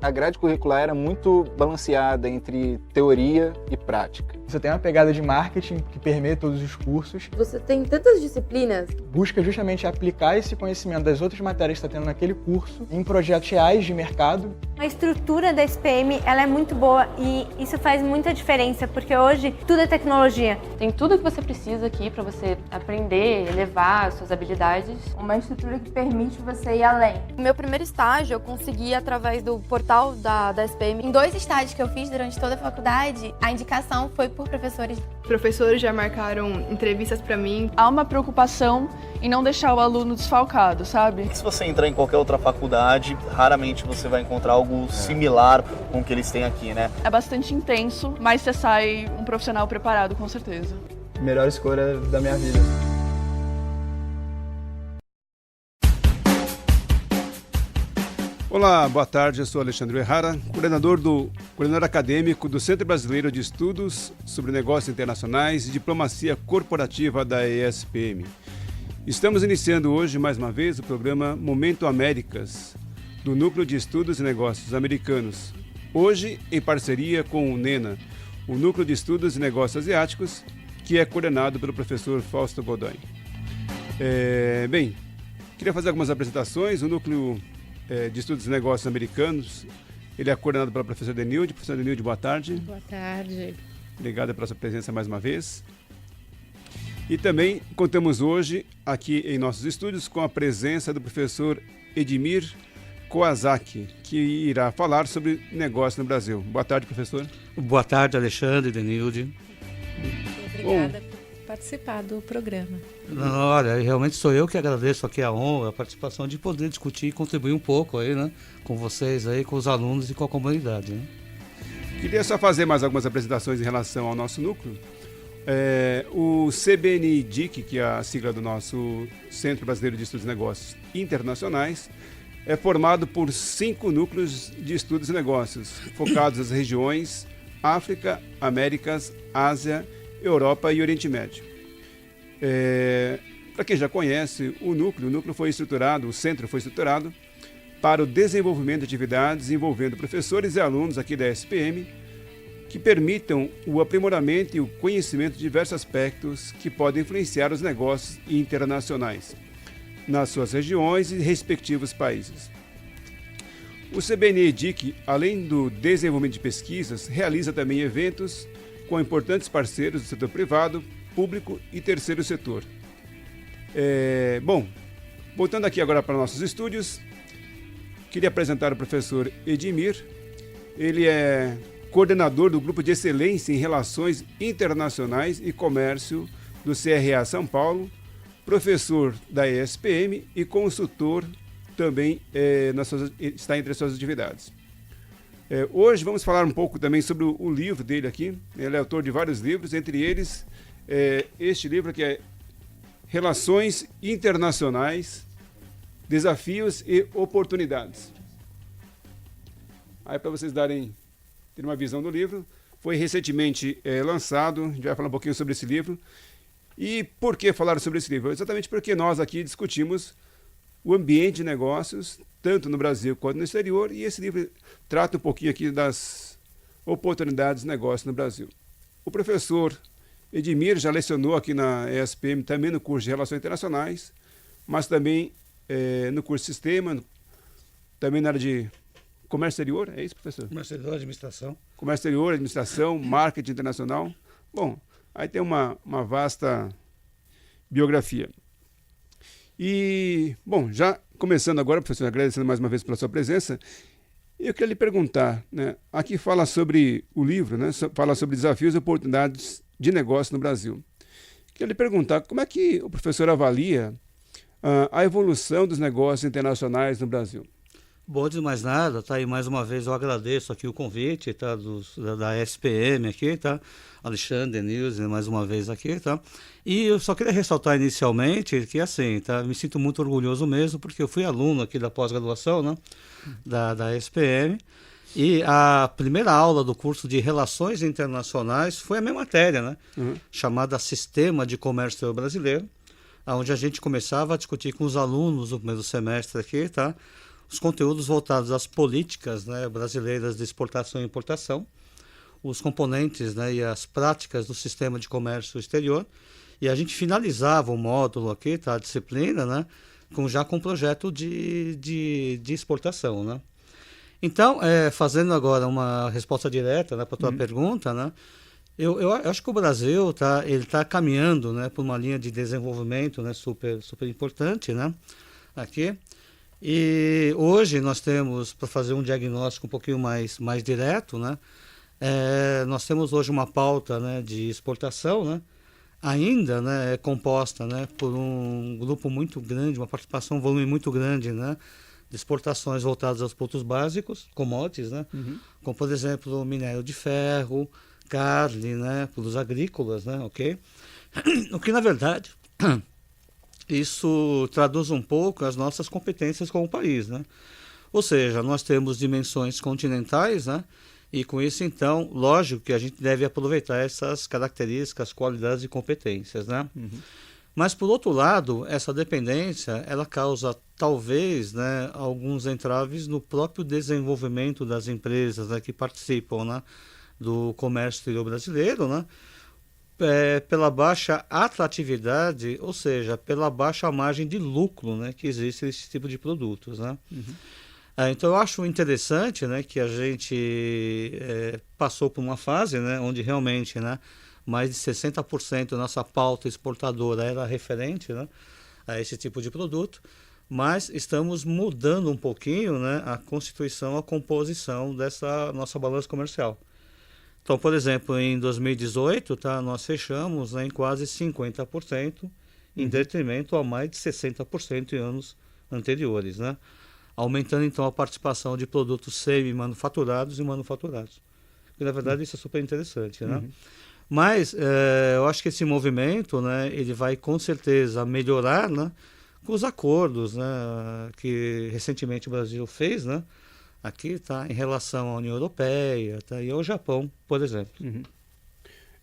A grade curricular era muito balanceada entre teoria e prática. Você tem uma pegada de marketing que permeia todos os cursos. Você tem tantas disciplinas. Busca justamente aplicar esse conhecimento das outras matérias que está tendo naquele curso em projetos reais de mercado. A estrutura da SPM ela é muito boa e isso faz muita diferença, porque hoje tudo é tecnologia. Tem tudo que você precisa aqui para você aprender, elevar as suas habilidades. Uma estrutura que permite você ir além. No meu primeiro estágio eu consegui através do portal da SPM. Em 2 estágios que eu fiz durante toda a faculdade, a indicação foi por professores. Professores já marcaram entrevistas para mim. Há uma preocupação em não deixar o aluno desfalcado, sabe? Se você entrar em qualquer outra faculdade, raramente você vai encontrar algo similar com o que eles têm aqui, né? É bastante intenso, mas você sai um profissional preparado, com certeza. Melhor escolha da minha vida. Olá, boa tarde, eu sou Alexandre Errara, coordenador acadêmico do Centro Brasileiro de Estudos sobre Negócios Internacionais e Diplomacia Corporativa da ESPM. Estamos iniciando hoje, mais uma vez, o programa Momento Américas, do Núcleo de Estudos e Negócios Americanos, hoje em parceria com o NENA, o Núcleo de Estudos e Negócios Asiáticos, que é coordenado pelo professor Fausto Godoy. Queria fazer algumas apresentações. O Núcleo de Estudos e Negócios Americanos, ele é coordenado pela professora Denilde. Professora Denilde, boa tarde. Boa tarde. Obrigado pela sua presença mais uma vez. E também contamos hoje, aqui em nossos estúdios, com a presença do professor Edmir Koazaki, que irá falar sobre negócios no Brasil. Boa tarde, professor. Boa tarde, Alexandre, Denilde. Obrigada por participar do programa. Olha, realmente sou eu que agradeço aqui a honra, a participação de poder discutir e contribuir um pouco aí, né, com vocês aí, com os alunos e com a comunidade, né? Queria só fazer mais algumas apresentações em relação ao nosso núcleo. O CBNDIC, que é a sigla do nosso Centro Brasileiro de Estudos e Negócios Internacionais, é formado por 5 núcleos de estudos e negócios, focados nas regiões África, Américas, Ásia, Europa e Oriente Médio. Para quem já conhece, o núcleo foi estruturado, o centro foi estruturado para o desenvolvimento de atividades envolvendo professores e alunos aqui da SPM, que permitam o aprimoramento e o conhecimento de diversos aspectos que podem influenciar os negócios internacionais nas suas regiões e respectivos países. O CBNE-DIC, além do desenvolvimento de pesquisas, realiza também eventos com importantes parceiros do setor privado, público e terceiro setor. Voltando aqui agora para nossos estúdios, queria apresentar o professor Edmir. Ele é coordenador do Grupo de Excelência em Relações Internacionais e Comércio do CRA São Paulo, professor da ESPM e consultor também está entre as suas atividades. Hoje vamos falar um pouco também sobre o livro dele aqui. Ele é autor de vários livros, entre eles este livro que é Relações Internacionais, Desafios e Oportunidades. Aí para vocês terem uma visão do livro, foi recentemente lançado. A gente vai falar um pouquinho sobre esse livro. E por que falar sobre esse livro? Exatamente porque nós aqui discutimos o ambiente de negócios, tanto no Brasil quanto no exterior, e esse livro trata um pouquinho aqui das oportunidades de negócio no Brasil. O professor Edmir já lecionou aqui na ESPM, também no curso de Relações Internacionais, mas também no curso de Sistema, também na área de Comércio Exterior, é isso, professor? Comércio Exterior, Administração. Comércio Exterior, Administração, Marketing Internacional. Bom, aí tem uma vasta biografia. E, já começando agora, professor, agradecendo mais uma vez pela sua presença, eu queria lhe perguntar, né, aqui fala sobre o livro, né, fala sobre desafios e oportunidades de negócio no Brasil. Queria lhe perguntar como é que o professor avalia a evolução dos negócios internacionais no Brasil. Bom, antes de mais nada, tá? E mais uma vez eu agradeço aqui o convite, tá? Da SPM aqui, tá? Alexandre, Denilson, mais uma vez aqui, tá? E eu só queria ressaltar inicialmente que, assim, tá? Me sinto muito orgulhoso mesmo, porque eu fui aluno aqui da pós-graduação, né? Da SPM, e a primeira aula do curso de Relações Internacionais foi a minha matéria, né? Chamada Sistema de Comércio Brasileiro, onde a gente começava a discutir com os alunos do primeiro semestre aqui, tá? os conteúdos voltados às políticas, né, brasileiras de exportação e importação, os componentes, né, e as práticas do sistema de comércio exterior, e a gente finalizava o módulo aqui, tá, a disciplina, né, já com um projeto de exportação, né. Então, fazendo agora uma resposta direta, né, para a tua pergunta, né, eu acho que o Brasil ele tá caminhando, né, por uma linha de desenvolvimento, né, super importante, né, aqui. E hoje nós temos, para fazer um diagnóstico um pouquinho mais direto, né, nós temos hoje uma pauta, né, de exportação, né, ainda, né, composta, né, por um grupo muito grande, uma participação, um volume muito grande, né, de exportações voltadas aos produtos básicos, commodities, né, como por exemplo minério de ferro, carne, né, produtos agrícolas, né, ok? O que na verdade isso traduz um pouco as nossas competências como país, né? Ou seja, nós temos dimensões continentais, né? E com isso, então, lógico que a gente deve aproveitar essas características, qualidades e competências, né? Mas, por outro lado, essa dependência, ela causa, talvez, né, alguns entraves no próprio desenvolvimento das empresas, né, que participam, né, do comércio exterior brasileiro, né? Pela baixa atratividade, ou seja, pela baixa margem de lucro, né, que existe nesse tipo de produtos, né? Então eu acho interessante, né, que a gente passou por uma fase, né, onde realmente, né, mais de 60% da nossa pauta exportadora era referente, né, a esse tipo de produto, mas estamos mudando um pouquinho, né, a constituição, a composição dessa nossa balança comercial. Então, por exemplo, em 2018, nós fechamos, né, em quase 50%, em detrimento a mais de 60% em anos anteriores, né? Aumentando, então, a participação de produtos semi-manufaturados e manufaturados. E, na verdade, isso é super interessante, né? Mas eu acho que esse movimento, né, ele vai, com certeza, melhorar, né, com os acordos, né, que recentemente o Brasil fez, né? Aqui em relação à União Europeia, e ao Japão, por exemplo.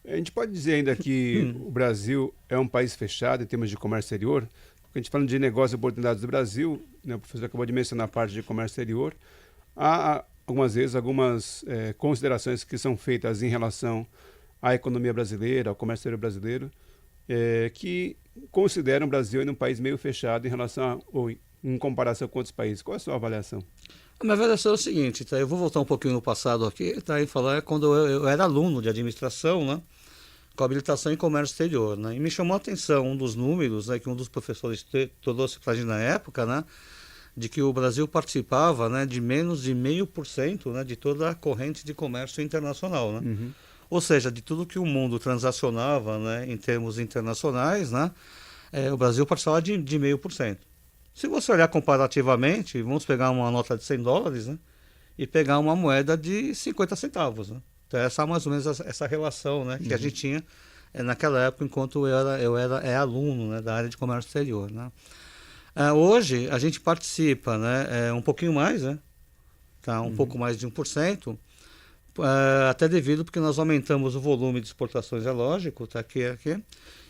A gente pode dizer ainda que o Brasil é um país fechado em termos de comércio exterior? Porque a gente falando de negócios e oportunidades do Brasil, né, o professor acabou de mencionar a parte de comércio exterior, há algumas vezes algumas considerações que são feitas em relação à economia brasileira, ao comércio exterior brasileiro, que consideram o Brasil ainda um país meio fechado em relação ou em comparação com outros países. Qual é a sua avaliação? A minha avaliação é o seguinte, eu vou voltar um pouquinho no passado aqui, e falar quando eu era aluno de administração, né, com habilitação em comércio exterior, né, e me chamou a atenção um dos números, né, que um dos professores trouxe para a gente na época, né, de que o Brasil participava, né, de menos de 0,5%, né, de toda a corrente de comércio internacional, né, ou seja, de tudo que o mundo transacionava, né, em termos internacionais, né, o Brasil participava de 0,5%. Se você olhar comparativamente, vamos pegar uma nota de $100, né, e pegar uma moeda de 50 centavos. Né? Então, essa é mais ou menos essa relação, né, que a gente tinha naquela época, enquanto eu era aluno, né, da área de comércio exterior. Né? Hoje, a gente participa, né, um pouquinho mais, né, um pouco mais de 1%, até devido porque nós aumentamos o volume de exportações, é lógico, aqui,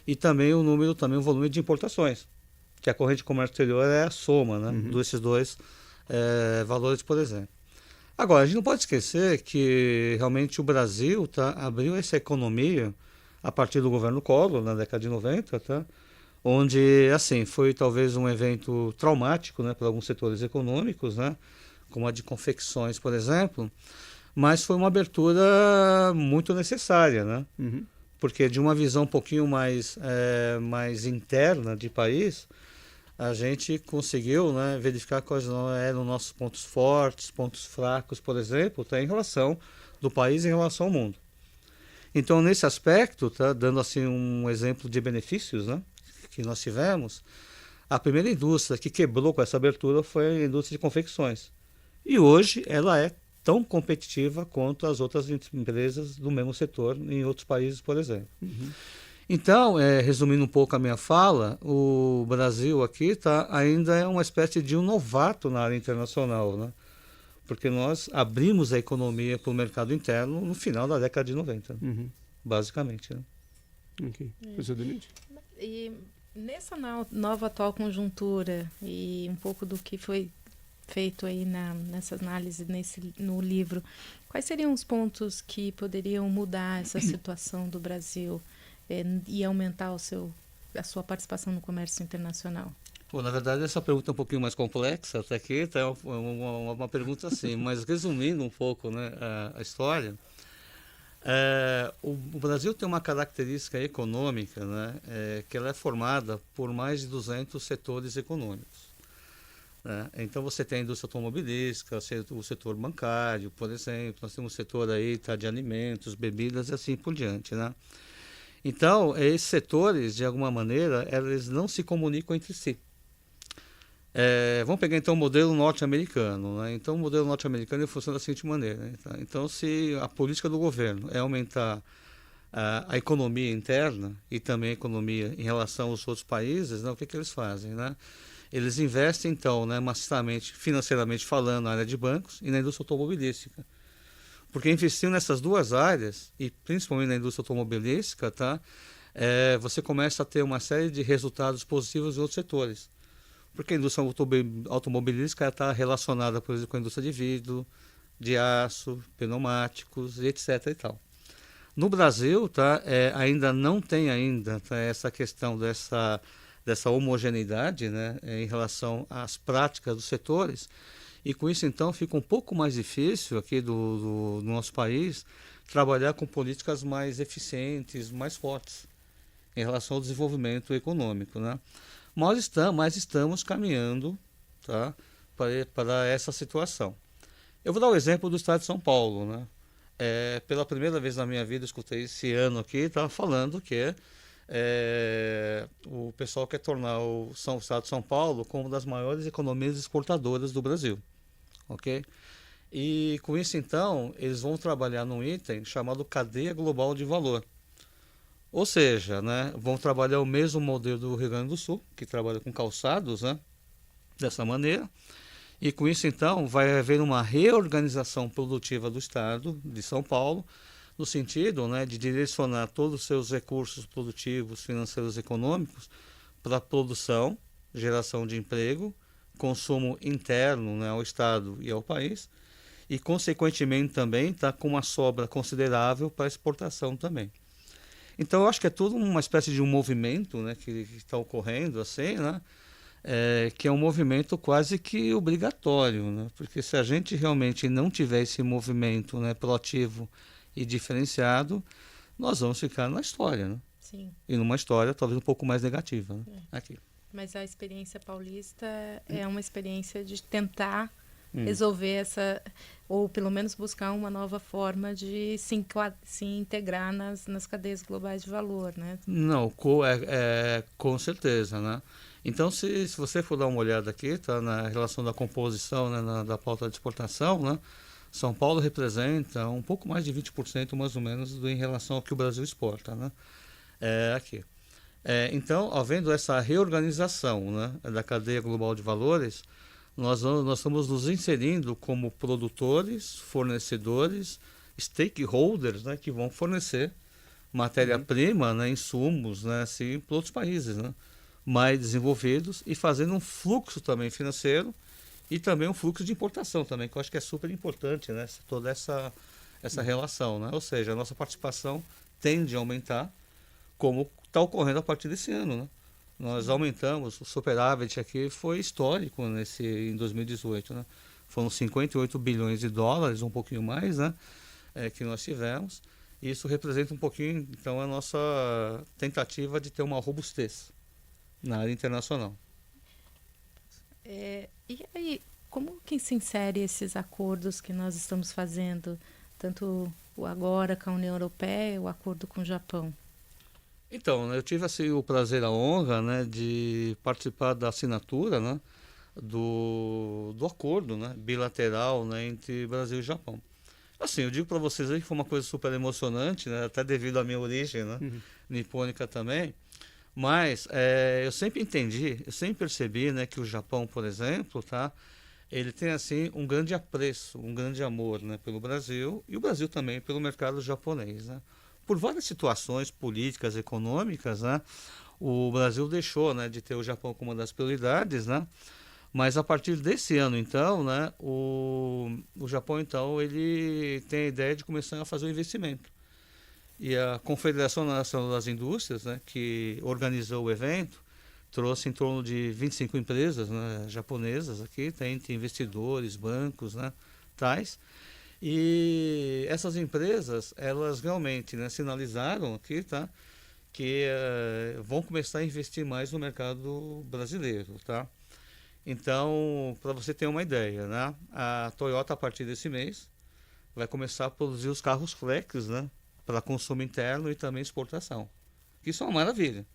e também o volume de importações. Que a corrente de comércio exterior é a soma, né, desses dois valores, por exemplo. Agora, a gente não pode esquecer que realmente o Brasil abriu essa economia a partir do governo Collor, na década de 90, onde assim, foi talvez um evento traumático, né, para alguns setores econômicos, né, como a de confecções, por exemplo, mas foi uma abertura muito necessária, né, porque de uma visão um pouquinho mais interna de país, a gente conseguiu, né, verificar quais eram nossos pontos fortes, pontos fracos, por exemplo, em relação do país em relação ao mundo. Então, nesse aspecto, dando assim um exemplo de benefícios, né, que nós tivemos, a primeira indústria que quebrou com essa abertura foi a indústria de confecções. E hoje ela é tão competitiva quanto as outras empresas do mesmo setor em outros países, por exemplo. Então, resumindo um pouco a minha fala, o Brasil aqui ainda é uma espécie de um novato na área internacional, né? Porque nós abrimos a economia para o mercado interno no final da década de 90, basicamente. Né? Ok. Professor Denise? E nessa nova atual conjuntura e um pouco do que foi feito aí nessa análise, no livro, quais seriam os pontos que poderiam mudar essa situação do Brasil e aumentar a sua participação no comércio internacional? Bom, na verdade, essa pergunta é um pouquinho mais complexa, até aqui tá uma pergunta assim, mas resumindo um pouco, né, a história, o Brasil tem uma característica econômica, né, que ela é formada por mais de 200 setores econômicos. Né? Então você tem a indústria automobilística, o setor bancário, por exemplo, nós temos o setor aí, de alimentos, bebidas e assim por diante, né? Então, esses setores, de alguma maneira, eles não se comunicam entre si. Vamos pegar então o modelo norte-americano. Né? Então, o modelo norte-americano funciona da seguinte maneira. Né? Então, se a política do governo é aumentar a economia interna e também a economia em relação aos outros países, né? O que eles fazem? Né? Eles investem, então, né, maciçamente, financeiramente falando, na área de bancos e na indústria automobilística. Porque investir nessas duas áreas, e principalmente na indústria automobilística, tá, você começa a ter uma série de resultados positivos em outros setores. Porque a indústria automobilística está relacionada, por exemplo, com a indústria de vidro, de aço, pneumáticos, etc. e tal. No Brasil, tá, ainda não tem essa questão dessa homogeneidade, né, em relação às práticas dos setores, e com isso então fica um pouco mais difícil aqui do nosso país trabalhar com políticas mais eficientes, mais fortes em relação ao desenvolvimento econômico, né? Mas estamos caminhando, tá, para essa situação. Eu vou dar o exemplo do estado de São Paulo, né? Pela primeira vez na minha vida, eu escutei esse ano aqui, estava falando que o pessoal quer tornar o estado de São Paulo como uma das maiores economias exportadoras do Brasil, ok? E com isso então eles vão trabalhar num item chamado cadeia global de valor, ou seja, né, vão trabalhar o mesmo modelo do Rio Grande do Sul, que trabalha com calçados, né, dessa maneira, e com isso então vai haver uma reorganização produtiva do estado de São Paulo, no sentido, né, de direcionar todos os seus recursos produtivos, financeiros, econômicos para a produção, geração de emprego, consumo interno, né, ao Estado e ao país, e consequentemente também está com uma sobra considerável para exportação também. Então eu acho que é tudo uma espécie de um movimento, né, que está ocorrendo assim, né, que é um movimento quase que obrigatório, né, porque se a gente realmente não tiver esse movimento, né, proativo e diferenciado, nós vamos ficar na história, né? Sim. E numa história talvez um pouco mais negativa, né? Aqui. Mas a experiência paulista é uma experiência de tentar resolver ou pelo menos buscar uma nova forma de se integrar nas cadeias globais de valor, né? Não, com certeza, né? Então, se você for dar uma olhada aqui, tá, na relação da composição, né, da pauta de exportação, né? São Paulo representa um pouco mais de 20% mais ou menos em relação ao que o Brasil exporta, né? Aqui. Então, havendo essa reorganização, né, da cadeia global de valores, nós estamos nos inserindo como produtores, fornecedores, stakeholders, né, que vão fornecer matéria-prima, né, insumos, né, assim, para outros países, né, mais desenvolvidos, e fazendo um fluxo também financeiro e também um fluxo de importação também, que eu acho que é super importante, né, toda essa relação, né? Ou seja, a nossa participação tende a aumentar, como está ocorrendo a partir desse ano, né? Nós aumentamos, o superávit aqui foi histórico em 2018, né? Foram 58 bilhões de dólares, um pouquinho mais, né? Que nós tivemos. Isso representa um pouquinho, então, a nossa tentativa de ter uma robustez na área internacional. E aí, como que se insere esses acordos que nós estamos fazendo, tanto o agora com a União Europeia, o acordo com o Japão? Então, eu tive assim, o prazer, a honra, né, de participar da assinatura, né, do acordo, né, bilateral, né, entre Brasil e Japão. Assim, eu digo para vocês aí que foi uma coisa super emocionante, né, até devido à minha origem, né, nipônica também. Mas eu sempre percebi, né, que o Japão, por exemplo, tá, ele tem assim um grande apreço, um grande amor, né, pelo Brasil, e o Brasil também pelo mercado japonês, né. Por várias situações políticas, econômicas, né, o Brasil deixou, né, de ter o Japão como uma das prioridades, né, Mas a partir desse ano, então, né, o Japão, então, ele tem a ideia de começar a fazer um investimento. E a Confederação Nacional das Indústrias, né, que organizou o evento, trouxe em torno de 25 empresas, né, japonesas aqui, tem investidores, bancos, né, tais. E essas empresas, elas realmente, né, sinalizaram aqui, tá, que vão começar a investir mais no mercado brasileiro, tá? Então, para você ter uma ideia, né, a Toyota, a partir desse mês, vai começar a produzir os carros flex, né, para consumo interno e também exportação. Isso é uma maravilha.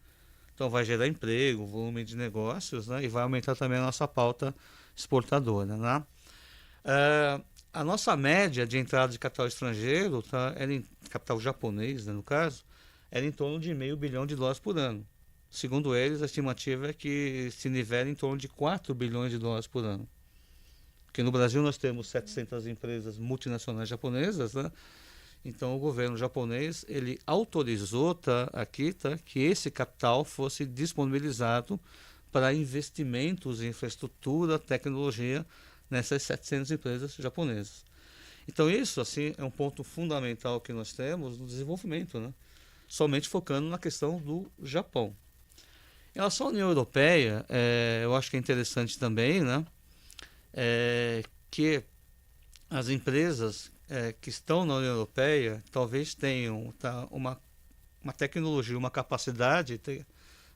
Então, vai gerar emprego, volume de negócios, né, e vai aumentar também a nossa pauta exportadora, né? A nossa média de entrada de capital estrangeiro, tá, capital japonês, né, no caso, era em torno de $500 bilhão por ano. Segundo eles, a estimativa é que se nivela em torno de $4 bilhões por ano. Porque no Brasil nós temos 700 empresas multinacionais japonesas, né? Então o governo japonês, ele autorizou que esse capital fosse disponibilizado para investimentos em infraestrutura, tecnologia, nessas 700 empresas japonesas. Então isso, assim, é um ponto fundamental que nós temos no desenvolvimento, né? Somente focando na questão do Japão. Em relação à União Europeia, eu acho que é interessante também, né, que as empresas que estão na União Europeia talvez tenham uma tecnologia, uma capacidade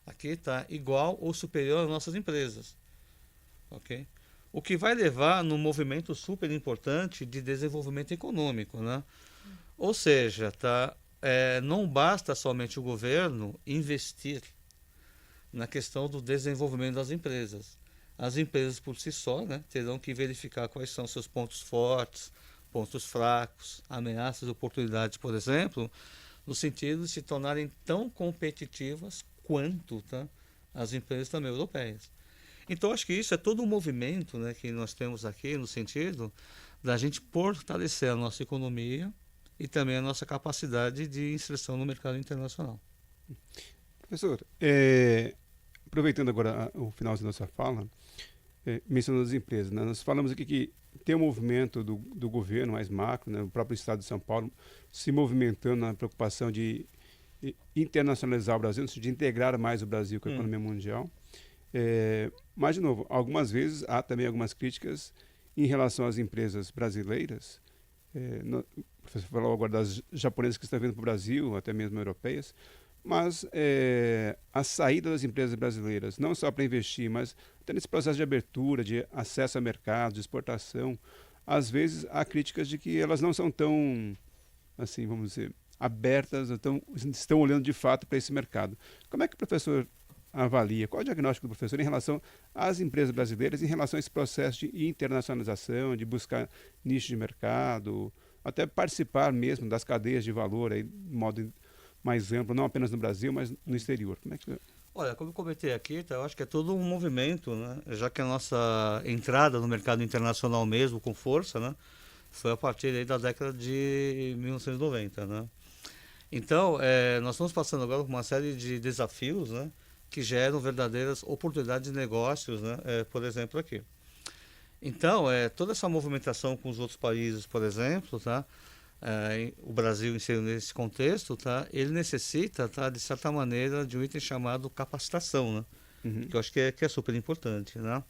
aqui igual ou superior às nossas empresas. Ok? O que vai levar num movimento super importante de desenvolvimento econômico, né? Ou seja, não basta somente o governo investir na questão do desenvolvimento das empresas. As empresas por si só, né, terão que verificar quais são seus pontos fortes, pontos fracos, ameaças, oportunidades, por exemplo, no sentido de se tornarem tão competitivas quanto as empresas também europeias. Então, acho que isso é todo um movimento, né, que nós temos aqui no sentido da gente fortalecer a nossa economia e também a nossa capacidade de inserção no mercado internacional. Professor, aproveitando agora o final da nossa fala, mencionando as empresas, né, nós falamos aqui que tem um movimento do governo mais macro, né, o próprio Estado de São Paulo se movimentando na preocupação de internacionalizar o Brasil, no sentido de integrar mais o Brasil com a economia mundial. Mas, de novo, algumas vezes há também algumas críticas em relação às empresas brasileiras. O professor falou agora das japonesas que estão vindo para o Brasil, até mesmo europeias, mas a saída das empresas brasileiras, não só para investir, mas até nesse processo de abertura, de acesso a mercado, de exportação, às vezes há críticas de que elas não são tão, assim, vamos dizer, abertas, estão olhando de fato para esse mercado. Como é que o professor avalia? Qual é o diagnóstico do professor em relação às empresas brasileiras, em relação a esse processo de internacionalização, de buscar nicho de mercado, até participar mesmo das cadeias de valor aí, de modo mais amplo, não apenas no Brasil, mas no exterior? Como é que... Olha, como eu comentei aqui, eu acho que é todo um movimento, né? Já que a nossa entrada no mercado internacional mesmo, com força, né, foi a partir aí da década de 1990. Né? Então, nós estamos passando agora por uma série de desafios, né, que geram verdadeiras oportunidades de negócios, né, por exemplo, aqui. Então, toda essa movimentação com os outros países, por exemplo, o Brasil inserido nesse contexto, ele necessita, de certa maneira, de um item chamado capacitação, né? Que eu acho que é super importante. Né?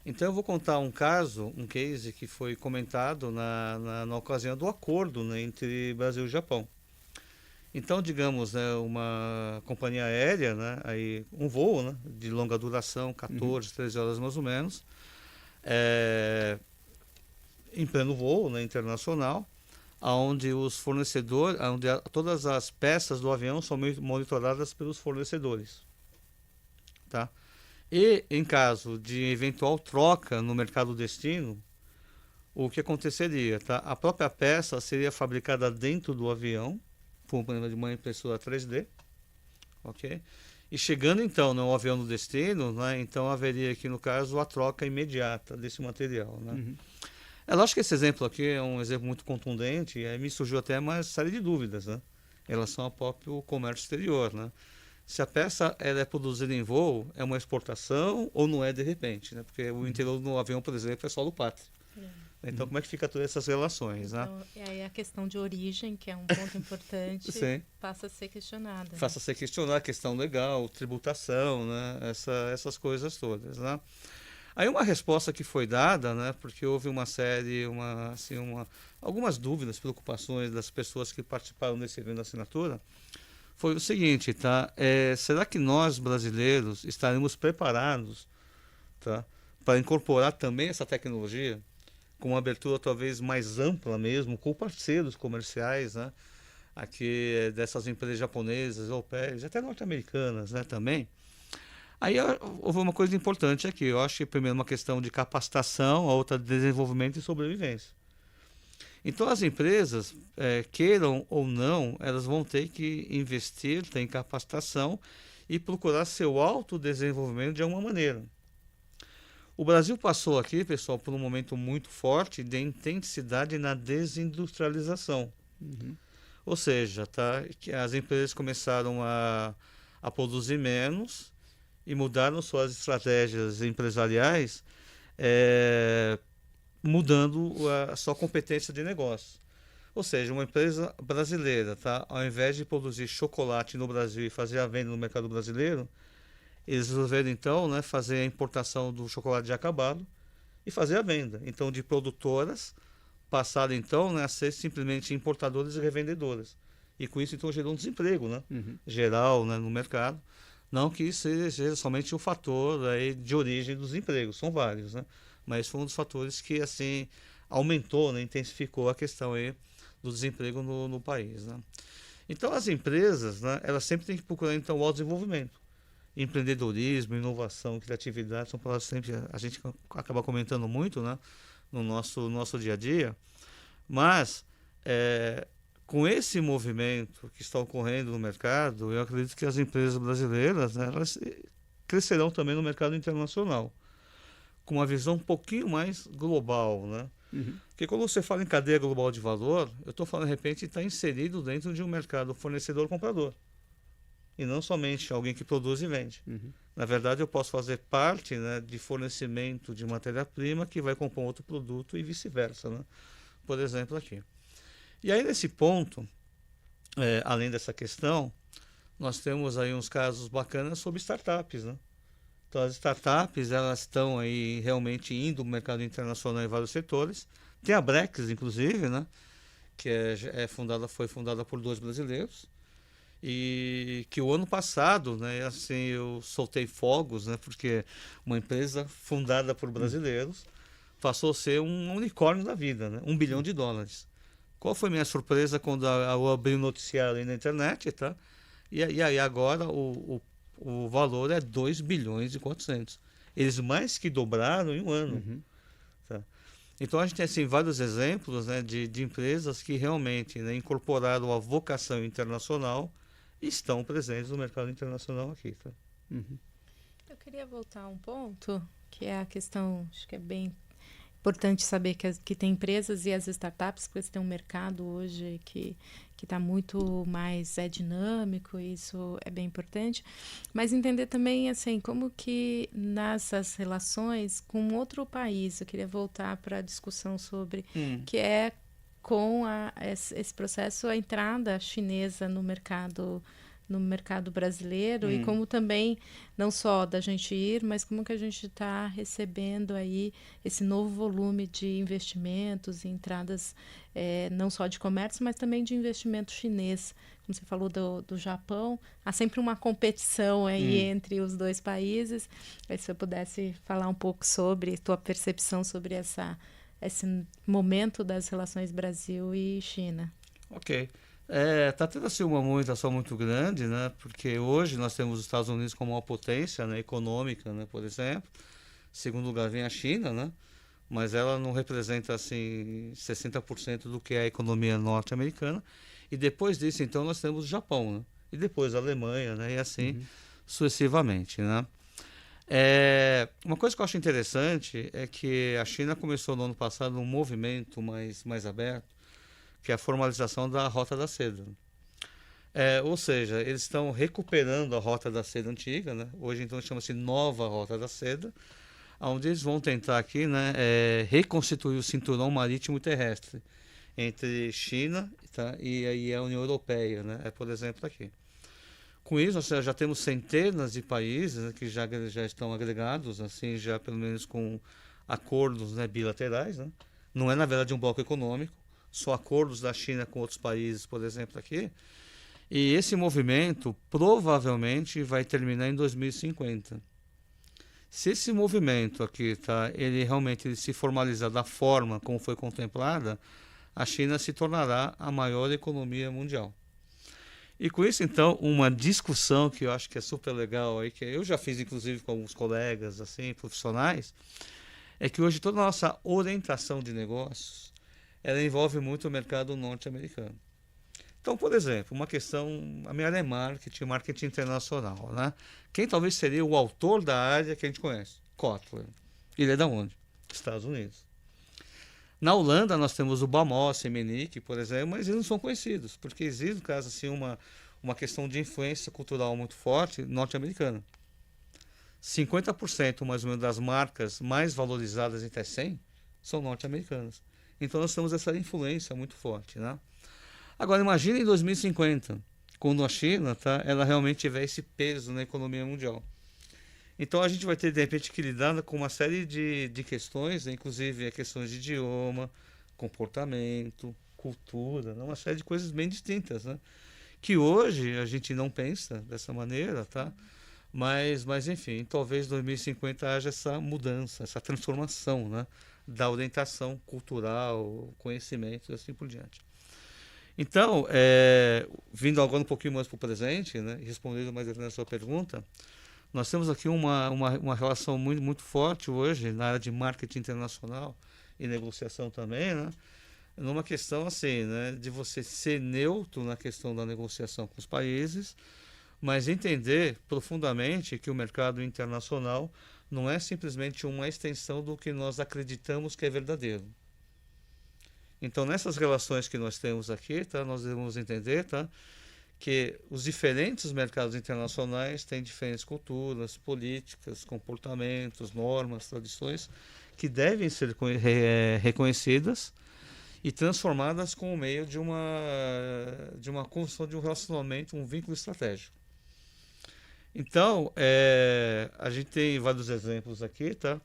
Então, eu vou contar um case que foi comentado na ocasião do acordo, né, entre Brasil e Japão. Então, digamos, né, uma companhia aérea, né, aí, um voo, né, de longa duração, 13 horas mais ou menos, em pleno voo, né, internacional, onde os fornecedores, onde todas as peças do avião são monitoradas pelos fornecedores. Tá? E, em caso de eventual troca no mercado destino, o que aconteceria? Tá? A própria peça seria fabricada dentro do avião, por uma impressora 3D, ok? E chegando então no avião no destino, né, então haveria aqui no caso a troca imediata desse material. Né? É lógico que esse exemplo aqui é um exemplo muito contundente, e aí me surgiu até uma série de dúvidas, né, em relação ao próprio comércio exterior. Né? se a peça ela é produzida em voo, é uma exportação ou não é de repente, né? Porque o interior do avião, por exemplo, é solo pátrio. Então, como é que fica todas essas relações, né? Então, e aí a questão de origem, que é um ponto importante, passa a ser questionada. Passa a ser questionada a questão legal, tributação, né? Essas coisas todas, né? Aí uma resposta que foi dada, né? Porque houve uma série, algumas dúvidas, preocupações das pessoas que participaram desse evento da assinatura, foi o seguinte, tá? Será que nós, brasileiros, estaremos preparados, tá, para incorporar também essa tecnologia com uma abertura talvez mais ampla mesmo, com parceiros comerciais, né? Aqui dessas empresas japonesas, europeias, até norte-americanas, né, também. Aí houve uma coisa importante aqui, eu acho que primeiro uma questão de capacitação, a outra de desenvolvimento e sobrevivência. Então as empresas, queiram ou não, elas vão ter que investir, ter em capacitação e procurar seu autodesenvolvimento de alguma maneira. O Brasil passou aqui, pessoal, por um momento muito forte de intensidade na desindustrialização. Ou seja, tá, que as empresas começaram a produzir menos e mudaram suas estratégias empresariais, mudando a sua competência de negócio. Ou seja, uma empresa brasileira, tá, ao invés de produzir chocolate no Brasil e fazer a venda no mercado brasileiro, eles resolveram, então, né, fazer a importação do chocolate já acabado e fazer a venda. Então, de produtoras, passaram, então, né, a ser simplesmente importadoras e revendedoras. E com isso, então, gerou um desemprego, né, geral, né, no mercado. Não que isso seja somente o fator aí, de origem dos empregos, são vários, né? Mas foi um dos fatores que, assim, aumentou, né, intensificou a questão aí do desemprego no país, né? Então, as empresas, né, elas sempre têm que procurar, então, o autodesenvolvimento. Empreendedorismo, inovação, criatividade, são palavras que sempre a gente acaba comentando muito, né, no nosso dia a dia, mas com esse movimento que está ocorrendo no mercado, eu acredito que as empresas brasileiras, né, elas crescerão também no mercado internacional, com uma visão um pouquinho mais global, né? Porque quando você fala em cadeia global de valor, eu estou falando, de repente, estar inserido dentro de um mercado fornecedor-comprador. E não somente alguém que produz e vende. Na verdade, eu posso fazer parte, né, de fornecimento de matéria-prima que vai compor outro produto e vice-versa, né? Por exemplo, aqui. E aí, nesse ponto, além dessa questão, nós temos aí uns casos bacanas sobre startups, né? Então, as startups, elas estão aí realmente indo no mercado internacional em vários setores. Tem a Brex, inclusive, né, que foi fundada por 2 brasileiros. E que o ano passado, né, assim, eu soltei fogos, né, porque uma empresa fundada por brasileiros passou a ser um unicórnio da vida, né, $1 bilhão. Qual foi minha surpresa quando eu abri o noticiário aí na internet, tá? E aí agora o valor é 2 bilhões e 400. Eles mais que dobraram em um ano. Tá? Então a gente tem, assim, vários exemplos, né, de empresas que realmente, né, incorporaram a vocação internacional e estão presentes no mercado internacional aqui. Tá? Eu queria voltar a um ponto, que é a questão, acho que é bem importante saber que tem empresas e as startups, porque você tem um mercado hoje que está muito mais dinâmico, e isso é bem importante, mas entender também, assim, como que nessas relações com outro país, eu queria voltar para a discussão sobre, que é com esse processo, a entrada chinesa no mercado brasileiro, e como também, não só da gente ir, mas como que a gente está recebendo aí esse novo volume de investimentos e entradas, não só de comércio, mas também de investimento chinês. Como você falou do Japão, há sempre uma competição aí entre os dois países. Aí, se eu pudesse falar um pouco sobre tua percepção sobre esse momento das relações Brasil e China. Ok. Está tendo, assim, uma movimentação muito grande, né? Porque hoje nós temos os Estados Unidos como uma potência, né, econômica, né, por exemplo. Em segundo lugar vem a China, né? Mas ela não representa, assim, 60% do que é a economia norte-americana. E depois disso, então, nós temos o Japão, né? E depois a Alemanha, né? E assim sucessivamente, né? Uma coisa que eu acho interessante é que a China começou no ano passado um movimento mais aberto, que é a formalização da Rota da Seda. Ou seja, eles estão recuperando a Rota da Seda antiga, né? Hoje então chama-se Nova Rota da Seda, onde eles vão tentar aqui, né, reconstituir o cinturão marítimo e terrestre entre China, tá, e a União Europeia, né? Por exemplo, aqui. Com isso, nós já temos centenas de países, né, que já estão agregados, assim, já pelo menos com acordos, né, bilaterais, né? Não é, na verdade, um bloco econômico, só acordos da China com outros países, por exemplo, aqui. E esse movimento provavelmente vai terminar em 2050. Se esse movimento aqui, tá, ele realmente se formalizar da forma como foi contemplada, a China se tornará a maior economia mundial. E com isso, então, uma discussão que eu acho que é super legal, aí, que eu já fiz inclusive com alguns colegas assim, profissionais, é que hoje toda a nossa orientação de negócios, ela envolve muito o mercado norte-americano. Então, por exemplo, uma questão, a minha área é marketing internacional, né? Quem talvez seria o autor da área que a gente conhece? Kotler. Ele é da onde? Estados Unidos. Na Holanda nós temos o Bamos, Emenick, por exemplo, mas eles não são conhecidos, porque existe, no caso, assim, uma questão de influência cultural muito forte norte-americana. 50% mais ou menos das marcas mais valorizadas entre 100 são norte-americanas. Então nós temos essa influência muito forte, né? Agora imagine em 2050, quando a China, tá, ela realmente tiver esse peso na economia mundial. Então a gente vai ter, de repente, que lidar com uma série de questões, né? Inclusive questões de idioma, comportamento, cultura, né? Uma série de coisas bem distintas, né? Que hoje a gente não pensa dessa maneira, tá? Mas enfim, talvez em 2050 haja essa mudança, essa transformação, né? Da orientação cultural, conhecimento e assim por diante. Então, vindo agora um pouquinho mais para o presente, né? E respondendo mais a sua pergunta, nós temos aqui uma relação muito, muito forte hoje na área de marketing internacional e negociação também, né? Numa questão assim, né, de você ser neutro na questão da negociação com os países, mas entender profundamente que o mercado internacional não é simplesmente uma extensão do que nós acreditamos que é verdadeiro. Então, nessas relações que nós temos aqui, tá, nós devemos entender, tá, que os diferentes mercados internacionais têm diferentes culturas, políticas, comportamentos, normas, tradições que devem ser reconhecidas e transformadas como meio de uma construção de um relacionamento, um vínculo estratégico. Então, a gente tem vários exemplos aqui, tá?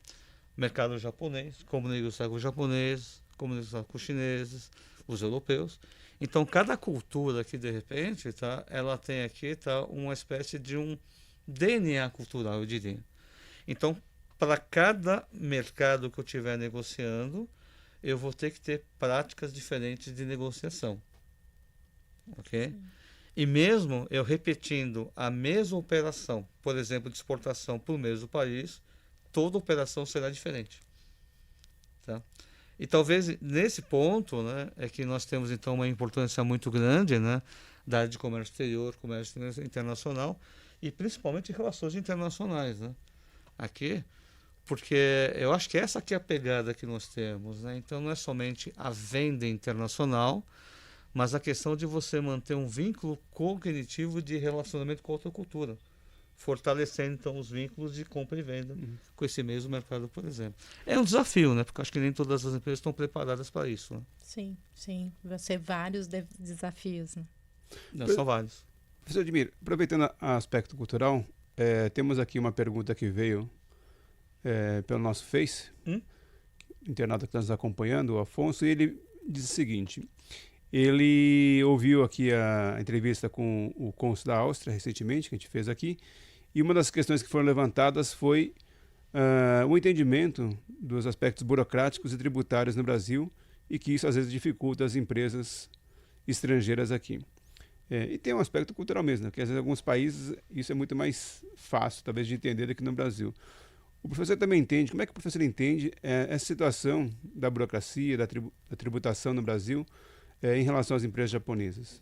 Mercado japonês, como negociar com os japoneses, como negociar com os chineses, os europeus. Então, cada cultura aqui, de repente, tá, ela tem aqui, tá, uma espécie de um DNA cultural, eu diria. Então, para cada mercado que eu estiver negociando, eu vou ter que ter práticas diferentes de negociação. Ok? Sim. E mesmo eu repetindo a mesma operação, por exemplo, de exportação para o mesmo país, toda operação será diferente. Tá? E talvez nesse ponto, né, é que nós temos então uma importância muito grande, né, da área de comércio exterior, comércio internacional e principalmente relações internacionais, né, aqui, porque eu acho que essa aqui é a pegada que nós temos, né? Então não é somente a venda internacional, mas a questão de você manter um vínculo cognitivo de relacionamento com outra cultura, fortalecendo então os vínculos de compra e venda com esse mesmo mercado, por exemplo. É um desafio, né? Porque acho que nem todas as empresas estão preparadas para isso, né? Sim, sim. Vai ser vários desafios, né? Não, são vários. Professor Edmir, aproveitando o aspecto cultural, temos aqui uma pergunta que veio pelo nosso Face, internauta que está nos acompanhando, o Afonso, e ele diz o seguinte: ele ouviu aqui a entrevista com o cônsul da Áustria recentemente, que a gente fez aqui, e uma das questões que foram levantadas foi o entendimento dos aspectos burocráticos e tributários no Brasil, e que isso às vezes dificulta as empresas estrangeiras aqui. E tem um aspecto cultural mesmo, né? Que às vezes em alguns países isso é muito mais fácil, talvez, de entender do que no Brasil. O professor também entende, como é que o professor entende essa situação da burocracia, da tributação no Brasil em relação às empresas japonesas?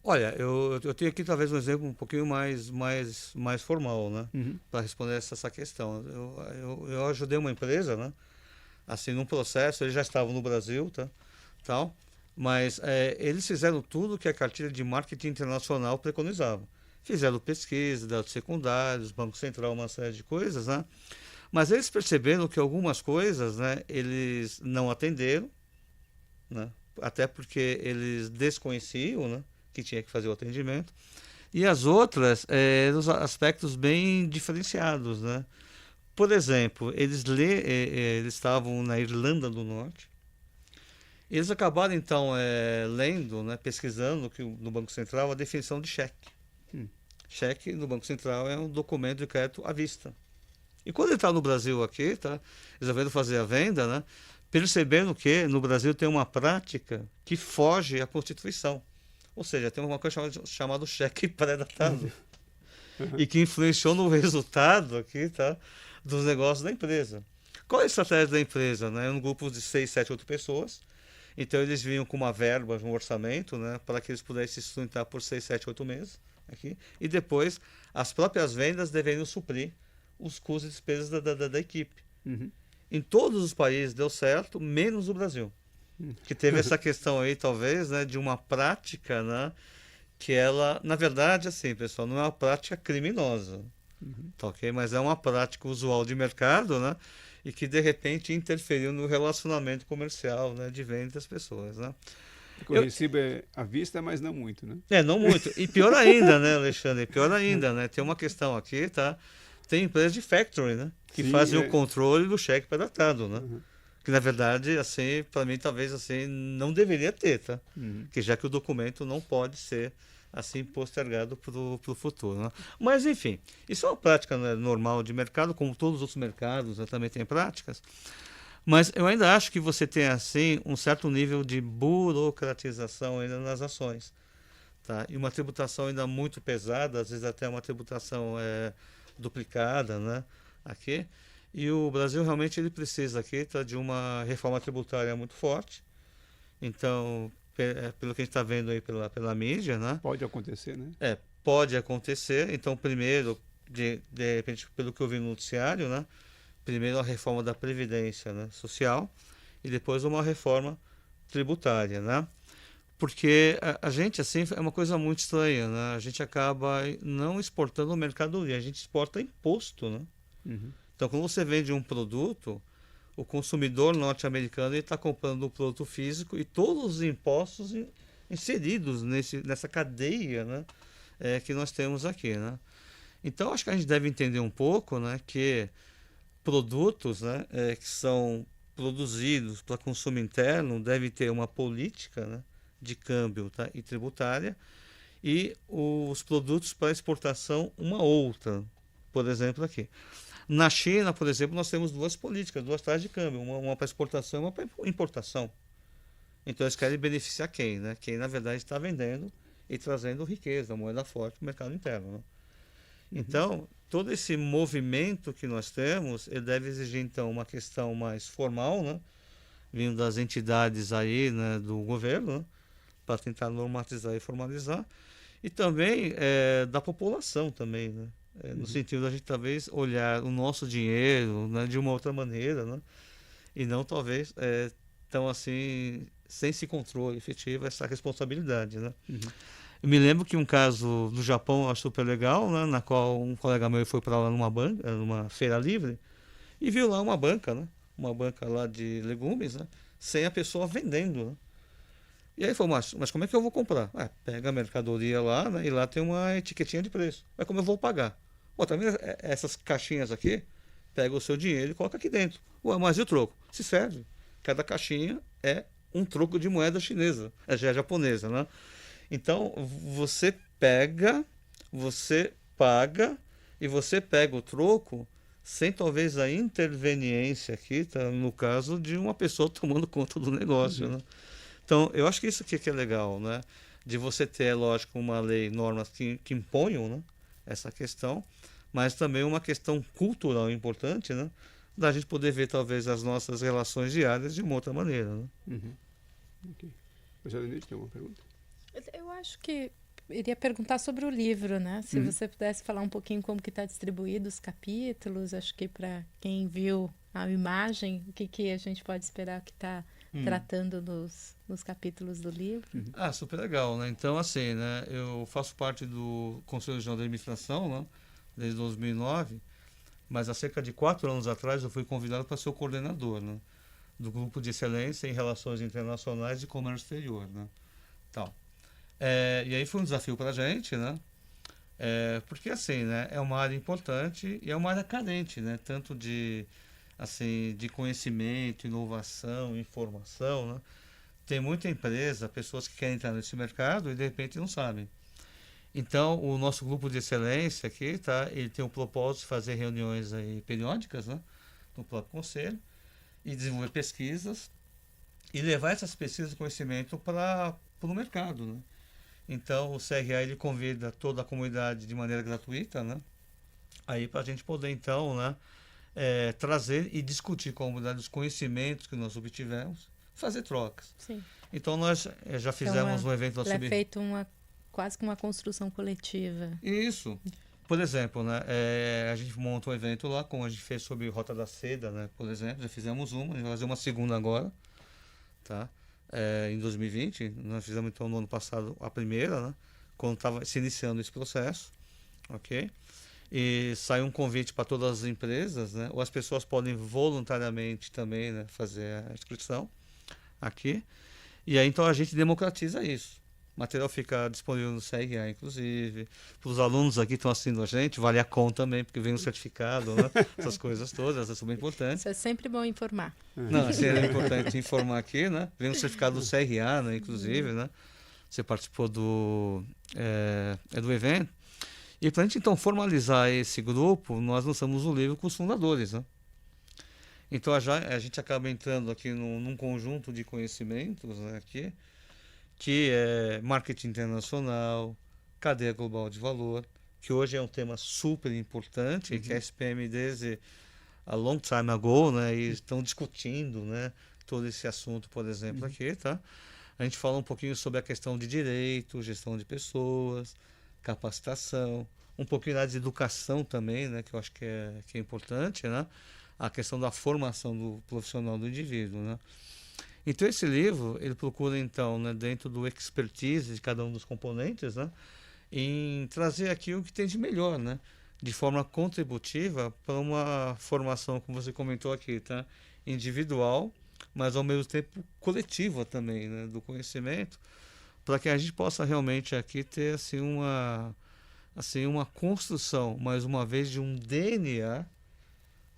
Olha, eu tenho aqui talvez um exemplo um pouquinho mais formal, né, para responder essa questão. Eu ajudei uma empresa, né, assim, num processo, eles já estavam no Brasil, tá, tal, Mas eles fizeram tudo que a cartilha de marketing internacional preconizava. Fizeram pesquisa, dados secundários, Banco Central, uma série de coisas, né? Mas eles perceberam que algumas coisas, né, eles não atenderam, né? Até porque eles desconheciam, né, que tinha que fazer o atendimento. E as outras eram os aspectos bem diferenciados, né? Por exemplo, eles estavam na Irlanda do Norte. Eles acabaram, então, lendo, né, pesquisando no Banco Central a definição de cheque. Cheque no Banco Central é um documento de crédito à vista. E quando ele está no Brasil aqui, tá, resolvendo fazer a venda, né, percebendo que no Brasil tem uma prática que foge à Constituição. Ou seja, tem uma coisa chamada cheque pré-datado. E que influenciou no resultado aqui, tá, dos negócios da empresa. Qual é a estratégia da empresa? Né? Um grupo de 6, 7, 8 pessoas. Então eles vinham com uma verba, um orçamento, né, para que eles pudessem se sustentar por 6, 7, 8 meses. Aqui. E depois as próprias vendas deveriam suprir os custos e despesas da equipe. Em todos os países deu certo, menos o Brasil. Que teve essa questão aí, talvez, né, de uma prática, né, que ela, na verdade, assim, pessoal, não é uma prática criminosa, tá, ok? Mas é uma prática usual de mercado, né, e que, de repente, interferiu no relacionamento comercial, né, de venda das pessoas, né? O recibo é à vista, mas não muito, né? Não muito. E pior ainda, né, Alexandre? Pior ainda, né? Tem uma questão aqui, tá? Tem empresas de factory, né? Que fazem o controle do cheque pré-datado, né? Que, na verdade, assim, para mim, talvez, assim, não deveria ter, tá? Que já que o documento não pode ser, assim, postergado para o futuro, né? Mas, enfim, isso é uma prática, né, normal de mercado, como todos os outros mercados, né, também tem práticas. Mas eu ainda acho que você tem, assim, um certo nível de burocratização ainda nas ações, tá? E uma tributação ainda muito pesada, às vezes até uma tributação duplicada, né? Aqui. E o Brasil realmente ele precisa aqui, tá, de uma reforma tributária muito forte. Então, pelo que a gente está vendo aí pela mídia, né? Pode acontecer, né? Pode acontecer. Então, primeiro, de repente, pelo que eu vi no noticiário, né? Primeiro a reforma da Previdência, né, Social e depois uma reforma tributária, né? Porque a gente, assim, é uma coisa muito estranha, né? A gente acaba não exportando mercadoria, a gente exporta imposto, né? Então, quando você vende um produto, o consumidor norte-americano está comprando um produto físico e todos os impostos inseridos nessa cadeia, né, que nós temos aqui, né? Então, acho que a gente deve entender um pouco, né, que produtos, né, que são produzidos para consumo interno devem ter uma política, né, de câmbio, tá, e tributária, e os produtos para exportação uma outra. Por exemplo, aqui. Na China, por exemplo, nós temos duas políticas, duas taxas de câmbio, uma para exportação e uma para importação. Então eles querem beneficiar quem? Né? Quem, na verdade, está vendendo e trazendo riqueza, moeda forte para o mercado interno. Né? Então, todo esse movimento que nós temos, ele deve exigir, então, uma questão mais formal, né? Vindo das entidades aí, né, do governo, né? Para tentar normatizar e formalizar, e também da população também, né? No sentido da gente talvez olhar o nosso dinheiro, né, de uma outra maneira, né? E não talvez tão assim, sem esse controle efetivo, essa responsabilidade, né? Eu me lembro que um caso do Japão eu acho super legal, né, na qual um colega meu foi para lá numa feira livre e viu lá uma banca, né, uma banca lá de legumes, né, sem a pessoa vendendo, né? E aí falou, mas como é que eu vou comprar? Pega a mercadoria lá, né, e lá tem uma etiquetinha de preço. Mas como eu vou pagar? Tá vendo essas caixinhas aqui? Pega o seu dinheiro e coloca aqui dentro. Mas e o troco? Se serve. Cada caixinha é um troco de moeda chinesa, japonesa, né? Então, você pega, você paga e você pega o troco sem talvez a interveniência aqui, tá, no caso de uma pessoa tomando conta do negócio, né? Então, eu acho que isso aqui que é legal, né? De você ter, lógico, uma lei, normas que imponham, né, essa questão, mas também uma questão cultural importante, né? Da gente poder ver, talvez, as nossas relações diárias de uma outra maneira, né? Ok. Professor Denise, tem alguma pergunta? Eu acho que iria perguntar sobre o livro, né? Se você pudesse falar um pouquinho como que está distribuído os capítulos, acho que para quem viu a imagem, o que a gente pode esperar que está tratando nos capítulos do livro? Super legal, né? Então, assim, né, eu faço parte do Conselho Regional de Administração, né, desde 2009, mas há cerca de 4 anos atrás eu fui convidado para ser o coordenador, né, do Grupo de Excelência em Relações Internacionais e Comércio Exterior, né? Tal. E aí foi um desafio para a gente, né? Porque, assim, né, é uma área importante e é uma área carente, né? Tanto de conhecimento, inovação, informação, né? Tem muita empresa, pessoas que querem entrar nesse mercado e de repente não sabem. Então, o nosso grupo de excelência aqui, tá? Ele tem o propósito de fazer reuniões aí periódicas, né, no próprio conselho, e desenvolver pesquisas e levar essas pesquisas de conhecimento para o mercado, né? Então, o CRA ele convida toda a comunidade de maneira gratuita, né? Aí para a gente poder, então, né, trazer e discutir com a comunidade os conhecimentos que nós obtivemos, fazer trocas. Sim. Então, nós já fizemos um evento... É feito quase que uma construção coletiva. Isso. Por exemplo, né, a gente monta um evento lá, como a gente fez sobre Rota da Seda, né, por exemplo, já fizemos uma, a gente vai fazer uma segunda agora, tá? Em 2020, nós fizemos então no ano passado a primeira, né, quando estava se iniciando esse processo, ok? E saiu um convite para todas as empresas, né, ou as pessoas podem voluntariamente também, né, fazer a inscrição aqui, e aí então a gente democratiza isso. O material fica disponível no CRA, inclusive. Para os alunos aqui que estão assistindo a gente, vale a conta também, porque vem um certificado, né? Essas coisas todas, são bem importantes. Isso é sempre bom informar. Não, assim, é importante informar aqui, né? Vem um certificado do CRA, né? Inclusive, né? Você participou do evento. E para a gente, então, formalizar esse grupo, nós lançamos o livro com os fundadores, né? Então, a gente acaba entrando aqui num conjunto de conhecimentos, né, aqui, que é marketing internacional, cadeia global de valor, que hoje é um tema super importante, que a SPM desde a long time ago, né, e estão discutindo, né, todo esse assunto, por exemplo, aqui, tá? A gente fala um pouquinho sobre a questão de direito, gestão de pessoas, capacitação, um pouquinho da de educação também, né, que eu acho que é importante, né, a questão da formação do profissional do indivíduo, né. Então esse livro, ele procura então, né, dentro do expertise de cada um dos componentes, né, em trazer aqui o que tem de melhor, né, de forma contributiva para uma formação, como você comentou aqui, tá, individual, mas ao mesmo tempo coletiva também, né, do conhecimento, para que a gente possa realmente aqui ter assim uma construção, mais uma vez, de um DNA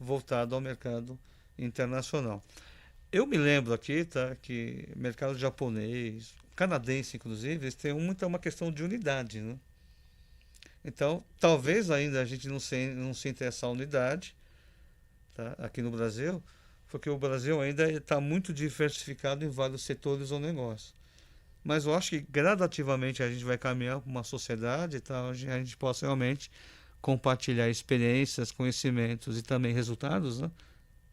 voltado ao mercado internacional. Eu me lembro aqui, tá, que mercado japonês, canadense inclusive, eles têm uma questão de unidade, né? Então, talvez ainda a gente não sinta essa unidade, tá, aqui no Brasil, porque o Brasil ainda está muito diversificado em vários setores ou negócios. Mas eu acho que gradativamente a gente vai caminhar para uma sociedade, tá, onde a gente possa realmente compartilhar experiências, conhecimentos e também resultados, né,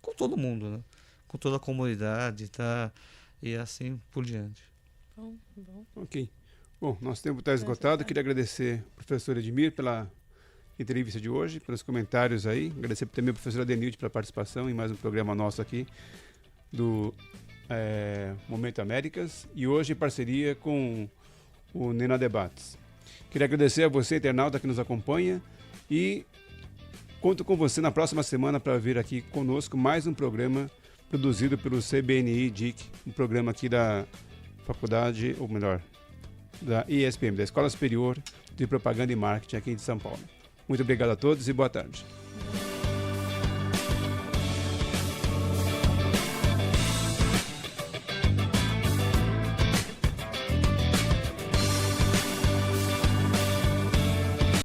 com todo mundo, né? Com toda a comunidade, tá? E assim por diante. Bom. Ok. Bom, nosso tempo está esgotado. Queria agradecer ao professor Edmir pela entrevista de hoje, pelos comentários aí. Agradecer também ao professor Adenilde pela participação em mais um programa nosso aqui do Momento Américas, e hoje em parceria com o Nena Debates. Queria agradecer a você, internauta, que nos acompanha, e conto com você na próxima semana para vir aqui conosco mais um programa produzido pelo CBNI-DIC, um programa aqui da faculdade, ou melhor, da ISPM, da Escola Superior de Propaganda e Marketing aqui de São Paulo. Muito obrigado a todos e boa tarde.